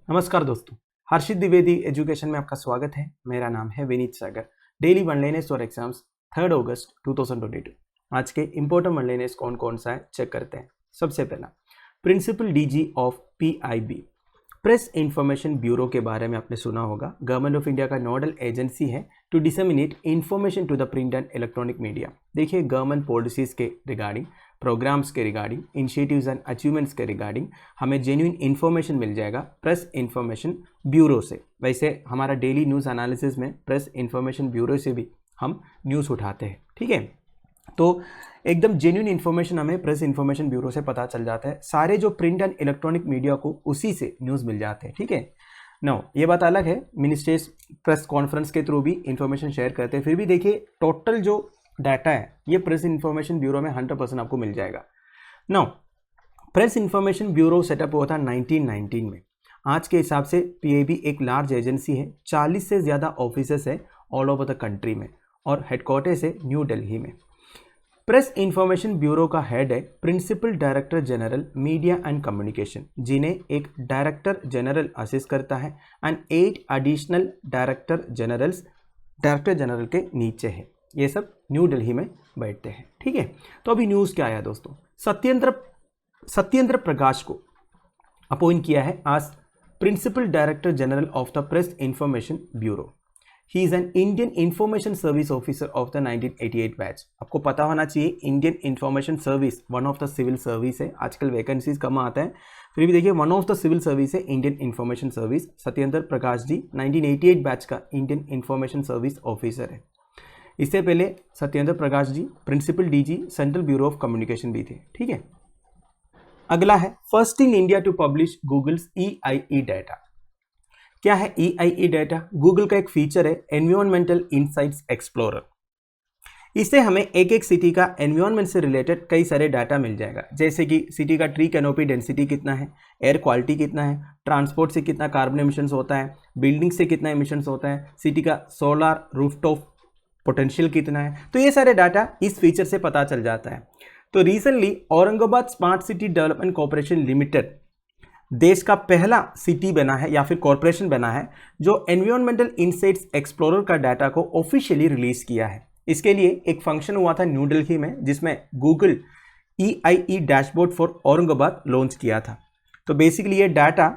नमस्कार दोस्तों, हर्षित द्विवेदी एजुकेशन में आपका स्वागत है। मेरा नाम है विनीत सागर। डेली वनलाइनर्स और एग्जाम्स 3 अगस्त 2022। आज के इंपॉर्टेंट वनलाइनर्स कौन कौन सा है चेक करते हैं। सबसे पहला, principal DG of PIB, press information bureau के बारे में आपने सुना होगा। गवर्नमेंट ऑफ इंडिया का नोडल एजेंसी है to disseminate information to the print and electronic media. देखिए, गवर्नमेंट पॉलिसीज़ के रिगार्डिंग, प्रोग्राम्स के रिगार्डिंग, इनिशिएटिव्स एंड अचीवमेंट्स के रिगार्डिंग हमें जेन्युइन इन्फॉर्मेशन मिल जाएगा प्रेस इंफॉर्मेशन ब्यूरो से। वैसे हमारा डेली न्यूज़ एनालिसिस में प्रेस इंफॉर्मेशन ब्यूरो से भी हम न्यूज़ उठाते हैं, ठीक है। तो एकदम जेन्युइन इन्फॉर्मेशन हमें प्रेस इंफॉर्मेशन ब्यूरो से पता चल जाता है। सारे जो प्रिंट एंड इलेक्ट्रॉनिक मीडिया को उसी से न्यूज़ मिल जाते हैं, ठीक है। नो, ये बात अलग है, मिनिस्ट्रीज प्रेस कॉन्फ्रेंस के थ्रू भी इंफॉर्मेशन शेयर करते हैं। फिर भी देखिए, टोटल जो डाटा है ये प्रेस इंफॉर्मेशन ब्यूरो में 100% आपको मिल जाएगा। No, press information bureau setup हुआ था 1919 में। आज के हिसाब से पीआईबी एक लार्ज एजेंसी है, 40 से ज़्यादा ऑफिसेस है ऑल ओवर द कंट्री में और हेडक्वार्टर्स है न्यू दिल्ली में। प्रेस इंफॉर्मेशन ब्यूरो का हेड है principal director general media and communication, जिन्हें एक डायरेक्टर जनरल असिस्ट करता है एंड 8 एडिशनल डायरेक्टर जनरल के नीचे है। ये सब न्यू दिल्ली में बैठते हैं, ठीक है। तो अभी न्यूज़ क्या आया दोस्तों, सत्येंद्र प्रकाश को अपॉइंट किया है आज principal director general of the press information bureau. He is an Indian information service officer of the 1988 batch. आपको पता होना चाहिए, Indian information service one of the civil service है। आजकल वैकेंसीज कम आता है, फिर भी देखिए one of the civil service है Indian information service. Satyendra Prakash ji 1988 batch का इंडियन इंफॉर्मेशन सर्विस ऑफिसर है। इससे पहले Satyendra Prakash ji principal DG central bureau of communication भी थे, ठीक है। अगला है first in India to publish Google's EIE data. क्या है EIE डाटा? गूगल का एक फीचर है एनवायरमेंटल इनसाइट्स एक्सप्लोरर। इससे हमें एक एक सिटी का एनवायरनमेंट से रिलेटेड कई सारे डाटा मिल जाएगा, जैसे कि सिटी का ट्री कैनोपी डेंसिटी कितना है, एयर क्वालिटी कितना है, ट्रांसपोर्ट से कितना कार्बन एमिशंस होता है, बिल्डिंग से कितना एमिशंस होता है, सिटी का सोलर रूफटॉप पोटेंशियल कितना है। तो ये सारे डाटा इस फीचर से पता चल जाता है। तो recently Aurangabad smart city development corporation limited देश का पहला सिटी बना है या फिर कॉर्पोरेशन बना है जो एनवायरमेंटल इनसाइट्स एक्सप्लोरर का डाटा को ऑफिशियली रिलीज किया है। इसके लिए एक फंक्शन हुआ था न्यू दिल्ली में, जिसमें Google EIE dashboard for Aurangabad launch किया था। तो बेसिकली ये डाटा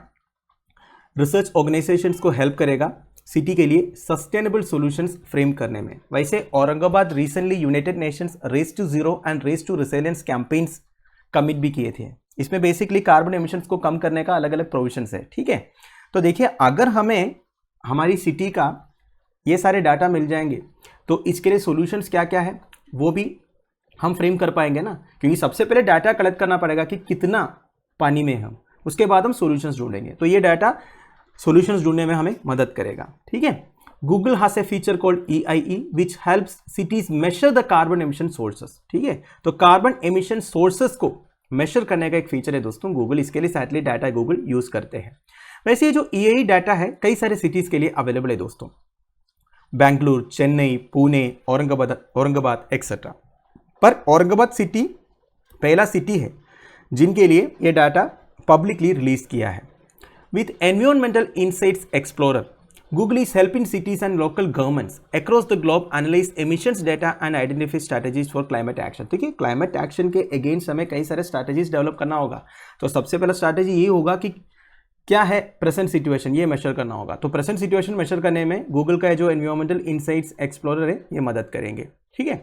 रिसर्च ऑर्गेनाइजेशंस को हेल्प करेगा सिटी के लिए सस्टेनेबल सॉल्यूशंस फ्रेम करने में। वैसे Aurangabad recently United Nations race to zero and race to resilience campaigns commit भी किए थे। इसमें बेसिकली कार्बन एमिशंस को कम करने का अलग अलग प्रोविजंस है, ठीक है। तो देखिए, अगर हमें हमारी सिटी का ये सारे डाटा मिल जाएंगे तो इसके लिए सॉल्यूशंस क्या क्या है वो भी हम फ्रेम कर पाएंगे ना, क्योंकि सबसे पहले डाटा कलेक्ट करना पड़ेगा कि कितना पानी में हम, उसके बाद हम सॉल्यूशंस ढूंढेंगे। तो ये डाटा सॉल्यूशंस ढूंढने में हमें मदद करेगा, ठीक है। Google has a feature called EIE which helps cities measure the carbon emission sources, ठीक है। तो कार्बन एमिशन सोर्सेस को मेजर करने का एक फीचर है दोस्तों गूगल। इसके लिए सैटेलाइट डाटा गूगल यूज करते हैं। वैसे ये जो EIE डाटा है कई सारे सिटीज के लिए अवेलेबल है दोस्तों, बेंगलुरु, चेन्नई, पुणे, औरंगाबाद एक्सेट्रा। पर औरंगाबाद सिटी पहला सिटी है जिनके लिए ये डाटा पब्लिकली रिलीज किया है। With Environmental Insights Explorer, Google is helping cities and local governments across the globe analyze emissions data and identify strategies for climate action। ठीक है, क्लाइमेट एक्शन के अगेंस्ट हमें कई सारे स्ट्रैटेजीज डेवलप करना होगा। तो सबसे पहला स्ट्रैटेजी ये होगा कि क्या है प्रेजेंट सिचुएशन, ये मेजर करना होगा। तो प्रेजेंट सिचुएशन मेजर करने में गूगल का जो एनवायरमेंटल इनसाइट्स एक्सप्लोरर है ये मदद करेंगे, ठीक है।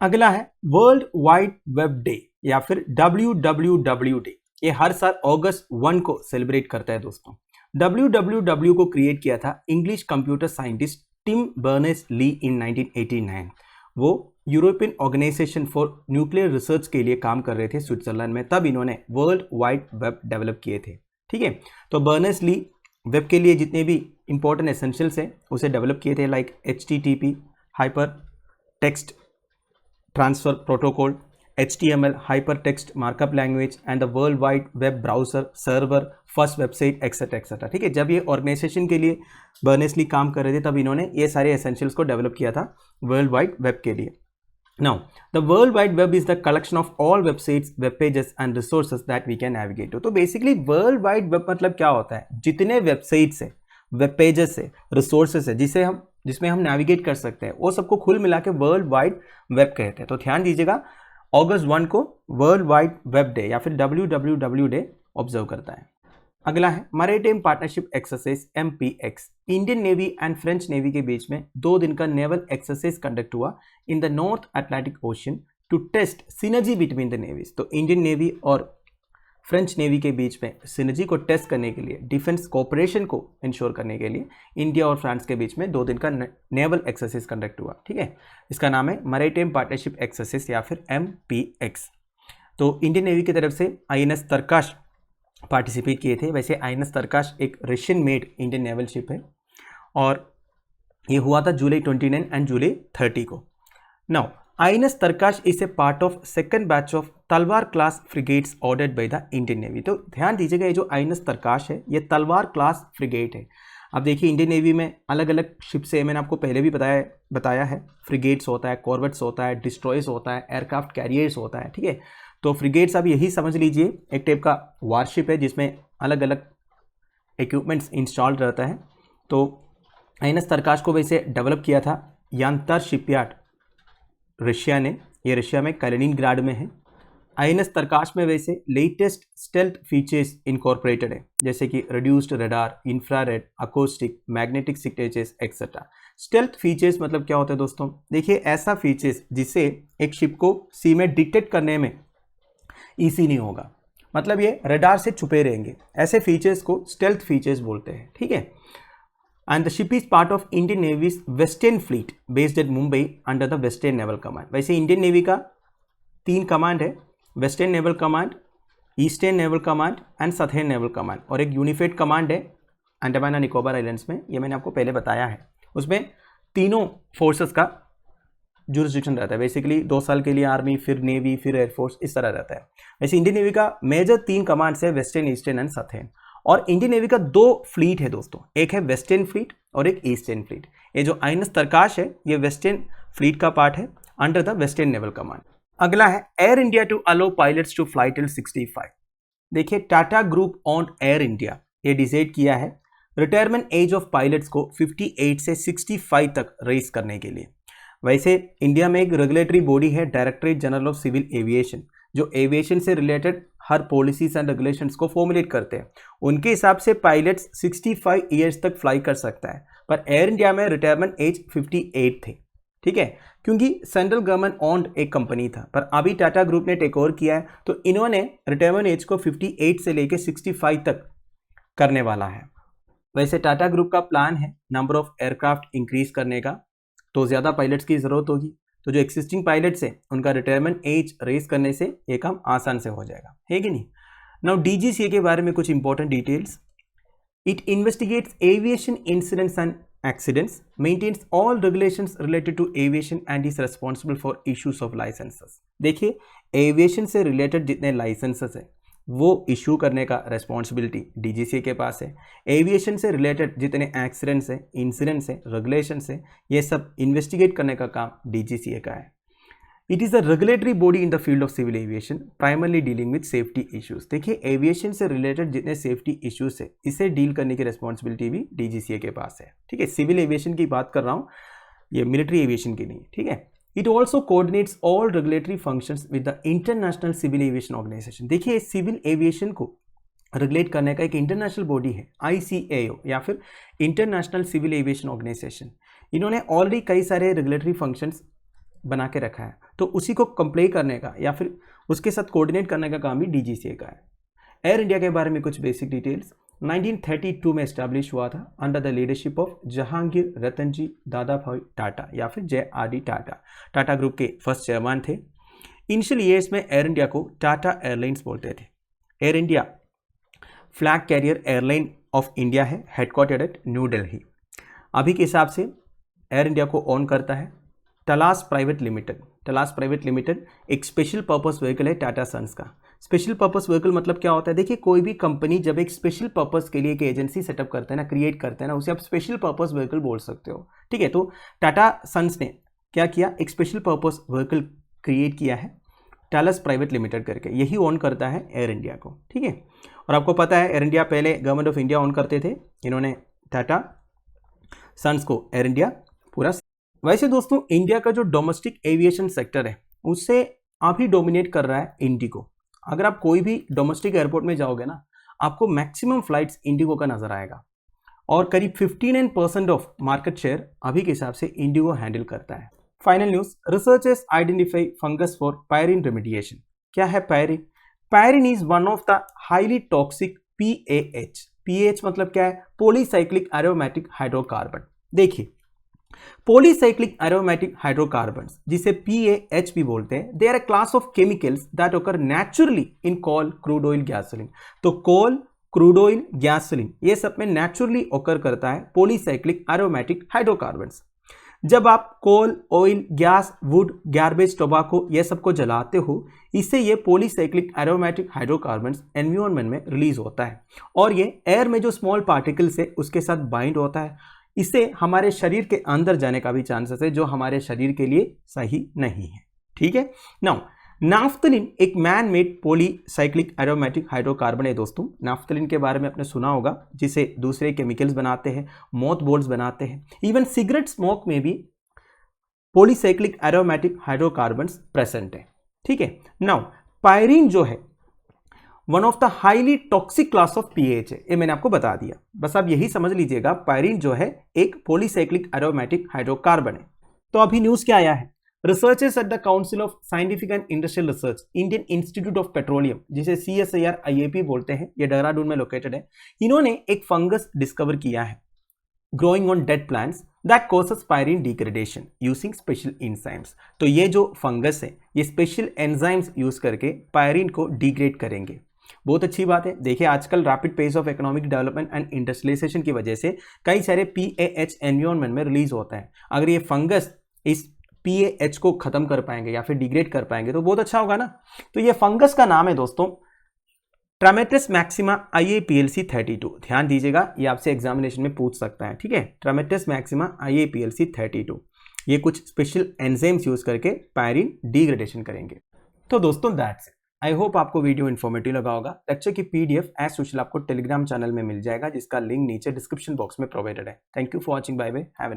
अगला है वर्ल्ड वाइड वेब डे या फिर WWW डे। ये हर साल अगस्त 1 को सेलिब्रेट करता है दोस्तों। WWW को क्रिएट किया था English computer scientist Tim Berners-Lee in 1989। वो European organization for nuclear research के लिए काम कर रहे थे स्विट्जरलैंड में, तब इन्होंने वर्ल्ड वाइड वेब डेवलप किए थे, ठीक है। तो बर्नर्स-ली वेब के लिए जितने भी इंपॉर्टेंट एसेंशियल्स हैं उसे डेवलप किए थे, like HTTP hyper text transfer protocol, HTML hyper text markup language and the world wide web browser server first website etcetera etcetera, ठीक है। जब ये ऑर्गेनाइजेशन के लिए बर्नर्स-ली काम कर रहे थे तब इन्होंने ये सारे एसेंशियल्स को डेवलप किया था वर्ल्ड वाइड वेब के लिए। Now, the World Wide Web is the collection of all websites, web pages and resources that we can navigate to. तो बेसिकली वर्ल्ड वाइड वेब मतलब क्या होता है, जितने वेबसाइट्स है, वेब पेजेस है, रिसोर्सेस है जिसमें हम नेविगेट कर सकते हैं, वो सबको कुल मिला के वर्ल्ड वाइड वेब कहते हैं. तो ध्यान दीजिएगा, अगस्त 1 को वर्ल्ड वाइड वेब डे या फिर WWW डे ऑब्जर्व करता है. अगला है maritime partnership exercise MPX. Indian navy and French navy के बीच में 2 दिन का नेवल एक्सरसाइज कंडक्ट हुआ in the North Atlantic Ocean to test synergy between the navies. तो इंडियन नेवी और फ्रेंच नेवी के बीच में सिनर्जी को टेस्ट करने के लिए, डिफेंस कोऑपरेशन को इंश्योर करने के लिए इंडिया और फ्रांस के बीच में 2 दिन का नेवल एक्सरसाइज कंडक्ट हुआ. ठीक है, इसका नाम है मैरीटाइम पार्टनरशिप एक्सरसाइज या फिर MPX. तो इंडियन नेवी की तरफ से INS तरकाश पार्टिसिपेट किए थे. वैसे INS तरकाश एक Russian made Indian naval ship है और ये हुआ था जुलाई 29 एंड जुलाई 30 को. Now INS Tarkash is a part of second batch of Talwar class frigates ordered by the Indian navy. तो ध्यान दीजिएगा, ये जो INS तरकाश है ये तलवार क्लास फ्रिगेट है. अब देखिए, इंडियन नेवी में अलग अलग शिप से, मैंने आपको पहले भी बताया है, फ्रिगेट्स होता है, कॉर्वेट्स होता है, डिस्ट्रॉयर्स होता है, एयरक्राफ्ट कैरियर्स होता है. ठीक है, तो फ्रिगेट्स आप यही समझ लीजिए, एक टाइप का वारशिप है जिसमें अलग अलग इक्विपमेंट्स इंस्टॉल्ड रहता है. तो INS तरकाश को वैसे डेवलप किया था यांतार शिपयार्ड रशिया ने. ये रशिया में कैलिनिनग्राड में है. INS तरकाश में वैसे लेटेस्ट स्टेल्थ फीचर्स इनकॉर्पोरेटेड है, जैसे कि reduced radar, infrared, acoustic, magnetic signatures etcetera. Stealth features मतलब क्या होता है दोस्तों? देखिए, ऐसा फीचर्स जिससे एक शिप को सी में डिटेक्ट करने में ईजी नहीं होगा, मतलब ये रडार से छुपे रहेंगे. ऐसे फीचर्स को स्टेल्थ फीचर्स बोलते हैं. ठीक है, and the ship is part of Indian navy's western fleet based at Mumbai under the western naval command. वैसे इंडियन नेवी का 3 कमांड है, western naval command, eastern naval command and southern naval command, और एक unified command है Andaman and Nicobar islands में. ये मैंने आपको पहले बताया है. उसमें तीनों फोर्सेस का जुरिस्डिक्शन रहता है. बेसिकली 2 साल के लिए आर्मी, फिर नेवी, फिर एयरफोर्स, इस तरह रहता है. वैसे इंडियन नेवी का मेजर 3 कमांड्स है, वेस्टर्न, ईस्टर्न एंड सदर्न. और इंडियन नेवी का 2 फ्लीट है दोस्तों, एक है वेस्टर्न फ्लीट और एक ईस्टर्न फ्लीट. ये जो INS तरकाश है ये वेस्टर्न फ्लीट का पार्ट है under the western naval command. अगला है Air India to allow pilots to fly till 65. देखिए, Tata group on Air India ये डिसाइड किया है रिटायरमेंट एज ऑफ पायलट्स को 58 से 65 तक रेस करने के लिए. वैसे इंडिया में एक रेगुलेटरी बॉडी है, directorate general of civil aviation, जो एविएशन से रिलेटेड हर पॉलिसीज एंड रेगुलेशंस को फॉर्मुलेट करते हैं. उनके हिसाब से पायलट्स 65 ईयर्स तक फ्लाई कर सकता है, पर एयर इंडिया में रिटायरमेंट एज 58 थे. ठीक है, क्योंकि सेंट्रल गवर्नमेंट ओन्ड एक कंपनी था, पर अभी टाटा ग्रुप ने टेक ओवर किया है, तो इन्होंने रिटायरमेंट एज को 58 से लेकर 65 तक करने वाला है. वैसे टाटा ग्रुप का प्लान है नंबर ऑफ एयरक्राफ्ट इंक्रीज करने का, तो ज़्यादा पायलट्स की ज़रूरत होगी. तो जो एक्सिस्टिंग पायलट्स हैं उनका रिटायरमेंट एज रेस करने से ये काम आसान से हो जाएगा, है कि नहीं. नाउ DGCA के बारे में कुछ important details. It investigates aviation incidents and accidents, maintains all regulations related to aviation and is responsible for issues of licences. देखिए, एविएशन से रिलेटेड जितने लाइसेंसेस हैं वो इशू करने का रिस्पॉन्सिबिलिटी DGCA के पास है. एविएशन से रिलेटेड जितने एक्सीडेंट्स हैं, इंसिडेंट्स हैं, रेगुलेशंस हैं, ये सब इन्वेस्टिगेट करने का काम DGCA का है. It is a regulatory body in the field of civil aviation, primarily dealing with safety issues. देखिए, एविएशन से रिलेटेड जितने सेफ्टी इश्यूज है इसे डील करने की रिस्पॉन्सिबिलिटी भी DGCA के पास है. ठीक है, सिविल एविएशन की बात कर रहा हूँ, ये मिलिट्री एविएशन की नहीं. ठीक है, it also coordinates all regulatory functions with the international civil aviation organisation. देखिए, सिविल एविएशन को रेगुलेट करने का एक इंटरनेशनल बॉडी है ICAO या फिर इंटरनेशनल सिविल एविएशन ऑर्गेनाइजेशन. इन्होंने ऑलरेडी कई सारे रेगुलेटरी फंक्शंस बना के रखा है, तो उसी को कंप्लाई करने का या फिर उसके साथ कोऑर्डिनेट करने का काम भी DGCA का है. एयर इंडिया के बारे में कुछ बेसिक डिटेल्स. 1932 में इस्टेब्लिश हुआ था under the leadership of Jahangir Ratan ji Dadabhoy Tata या फिर JRD टाटा. टाटा ग्रुप के फर्स्ट चेयरमैन थे. इनिशियल ईयर्स में एयर इंडिया को टाटा एयरलाइंस बोलते थे. Air India flag carrier airline of India है, हेडक्वार्टर्ड एट न्यू दिल्ली. अभी के हिसाब से एयर इंडिया को ओन करता है टलास प्राइवेट लिमिटेड. टलास प्राइवेट लिमिटेड एक स्पेशल पर्पस व्हीकल है टाटा सन्स का. स्पेशल पर्पस व्हीकल मतलब क्या होता है? देखिए, कोई भी कंपनी जब एक स्पेशल पर्पस के लिए एक एजेंसी सेटअप करते हैं ना, क्रिएट करते हैं ना, उसे आप स्पेशल पर्पस व्हीकल बोल सकते हो. ठीक है, तो टाटा सन्स ने क्या किया, एक स्पेशल पर्पस व्हीकल क्रिएट किया है टालस प्राइवेट लिमिटेड करके, यही ओन करता है एयर इंडिया को, ठीक है। और आपको पता है एयर इंडिया पहले गवर्नमेंट ऑफ इंडिया ओन करते थे, इन्होंने टाटा सन्स को एयर इंडिया पूरा। वैसे दोस्तों इंडिया का जो डोमेस्टिक एविएशन सेक्टर है उससे अभी डोमिनेट कर रहा है इंडिगो। अगर आप कोई भी डोमेस्टिक एयरपोर्ट में जाओगे ना, आपको मैक्सिमम फ्लाइट्स इंडिगो का नजर आएगा और करीब 59% ऑफ मार्केट शेयर अभी के हिसाब से इंडिगो हैंडल करता है। Final news, researchers identify fungus for pyrene remediation. क्या है pyrene? Pyrene is one of the highly toxic PAH। PAH मतलब क्या है? Polycyclic aromatic hydrocarbon. देखिए पॉलीसाइक्लिक एरोमेटिक हाइड्रोकार्बन्स जिसे PAH भी बोलते हैं, they are a class of chemicals that occur naturally in coal, crude oil, gasoline. तो coal, crude oil, gasoline ये सब में नेचुरली ओकर करता है पॉलीसाइक्लिक एरोमेटिक हाइड्रोकार्बन्स। जब आप coal, oil, gas, wood, garbage, tobacco ये सबको जलाते हो, इससे ये पॉलीसाइक्लिक एरोमेटिक हाइड्रोकार्बन्स एनवायरनमेंट में रिलीज होता है और ये एयर में जो स्मॉल पार्टिकल्स है उसके साथ बाइंड होता है। इससे हमारे शरीर के अंदर जाने का भी चांसेस है, जो हमारे शरीर के लिए सही नहीं है, ठीक है। नाउ नाफ्थलीन एक man made polycyclic aromatic hydrocarbon है दोस्तों। नाफ्थलीन के बारे में आपने सुना होगा, जिसे दूसरे केमिकल्स बनाते हैं, मोथ बोल्स बनाते हैं, इवन सिगरेट स्मोक में भी पॉलीसाइक्लिक एरोमेटिक हाइड्रोकार्बन्स प्रेजेंट है, ठीक है। नाउ पायरीन जो है one of the highly toxic class of PAH है, ये मैंने आपको बता दिया, बस आप यही समझ लीजिएगा पायरीन जो है एक पॉलीसाइक्लिक एरोमेटिक हाइड्रोकार्बन है। तो अभी न्यूज क्या आया है, researchers at the council of scientific and industrial research, Indian institute of petroleum जिसे CSIR IAP बोलते हैं, ये देहरादून में लोकेटेड है, इन्होंने एक फंगस डिस्कवर किया है growing on dead plants that causes pyrene degradation using special enzymes. तो ये जो फंगस है ये स्पेशल एंजाइम्स यूज करके पायरीन को डिग्रेड करेंगे। बहुत अच्छी बात है। देखिए आजकल rapid pace of economic development and industrialisation की वजह से कई सारे PAH एनवायरनमेंट में रिलीज होता है। अगर ये फंगस इस PAH को खत्म कर पाएंगे या फिर डिग्रेड कर पाएंगे तो बहुत अच्छा होगा ना। तो ये फंगस का नाम है दोस्तों ट्रामेटिस मैक्सिमा IAPLC 32। ध्यान दीजिएगा, ये आपसे एग्जामिनेशन में पूछ सकता है, ठीक है। ट्रामेटिस मैक्सिमा IAPLC 32, ये कुछ स्पेशल एंजाइम्स यूज करके पायरीन डिग्रेडेशन करेंगे। तो दोस्तों दैट्स इट। आई होप आपको वीडियो इन्फॉर्मेटिव लगा होगा। लेक्चर की PDF एज यूजुअल आपको टेलीग्राम चैनल में मिल जाएगा, जिसका लिंक नीचे डिस्क्रिप्शन बॉक्स में प्रोवाइडेड है। Thank you for watching, bye bye, have